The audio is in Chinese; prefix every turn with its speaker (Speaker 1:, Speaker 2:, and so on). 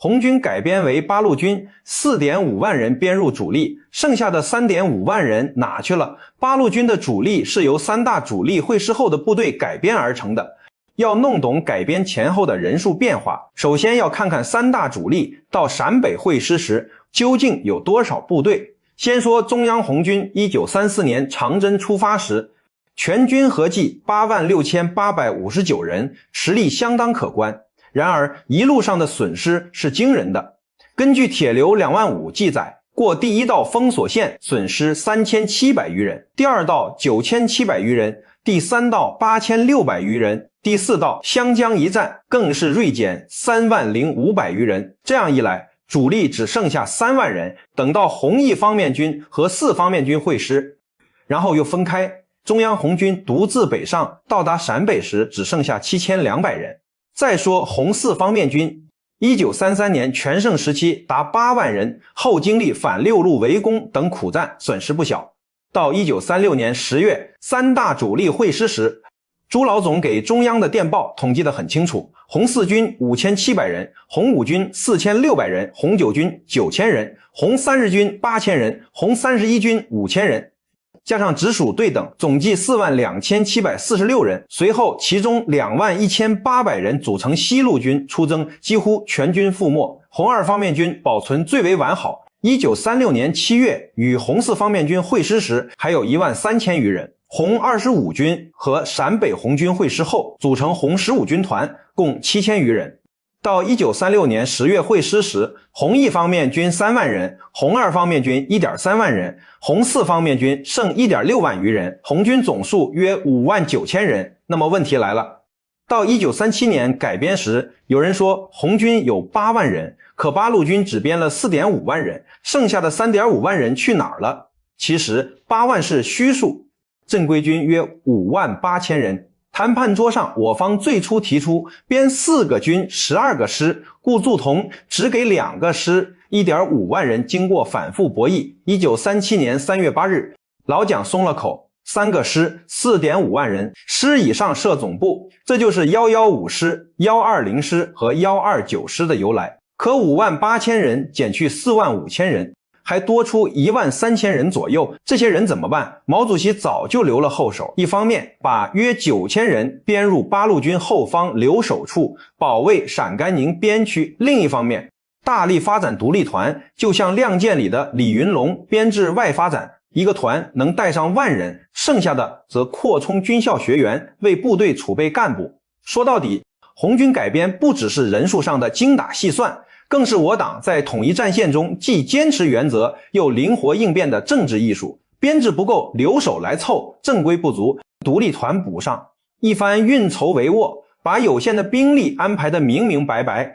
Speaker 1: 紅軍改編為八路軍，4.5萬人編入主力，剩下的3.5万人哪去了？八路軍的主力是由3大主力会师後的部队改編而成的。要弄懂改編前後的人数变化，首先要看看3大主力到陕北会師時究竟有多少部队。先说中央红軍1934年長征出发時，全軍合計86859人，實力相當可觀。然而一路上的損失是驚人的。根據鐵流25000記載，過第一道封鎖線損失3700餘人，第二道9700餘人，第三道8600餘人，第四道湘江一戰更是锐減30500余人。这樣一來，主力只剩下3万人。等到紅一方面軍和四方面軍會師，然後又分開，中央紅軍獨自北上，到達陕北時只剩下7200人。再說紅四方面軍，1933年全盛时期達8万人，後經歷反六路圍攻等苦戰，損失不小。到1936年10月，3大主力會師時，朱老總給中央的電報統計得很清楚，紅四軍5700人，紅五軍4600人，紅九軍9000人，紅30軍8000人，紅31軍5000人，加上直屬对等，總計42746人。隨後其中21800人組成西路軍出征，幾乎全軍覆沒。紅二方面軍保存最為完好。1936年7月與紅四方面軍會師時，還有13000餘人。紅25軍和陕北紅軍會師後，組成紅15軍團，共7000餘人。到1936年10月會師時，紅一方面軍3萬人，紅二方面軍1.3萬人，紅四方面軍剩1.6萬餘人，紅軍總數約59000人。那麼問題來了，到1937年改編時，有人說紅軍有8万人，可八路軍只編了4.5萬人，剩下的3.5萬人去哪兒了？其實8萬是虛數，正規軍約58000人。談判桌上，我方最初提出編4個軍12個師，顧祝同只給2個師 1.5 萬人。經過反復博弈，1937年3月8日，老蔣鬆了口，3個師 4.5 萬人，師以上設總部，這就是115師、120師和129師的由來。可58000人減去45000人，還多出13000人左右，這些人怎麼辦？毛主席早就留了後手，一方面把約9000人編入八路軍後方留守處，保衛陝甘寧邊區；另一方面，大力發展獨立團，就像《亮劍》裡的李雲龍編制外發展，一個團能帶上1萬人，剩下的則擴充軍校學員，為部隊儲備幹部。說到底，紅軍改編不只是人數上的精打細算，更是我黨在統一戰線中既堅持原則又靈活應變的政治藝術。編制不夠，留守來湊；正規不足，獨立團補上。一番運籌帷幄，把有限的兵力安排得明明白白，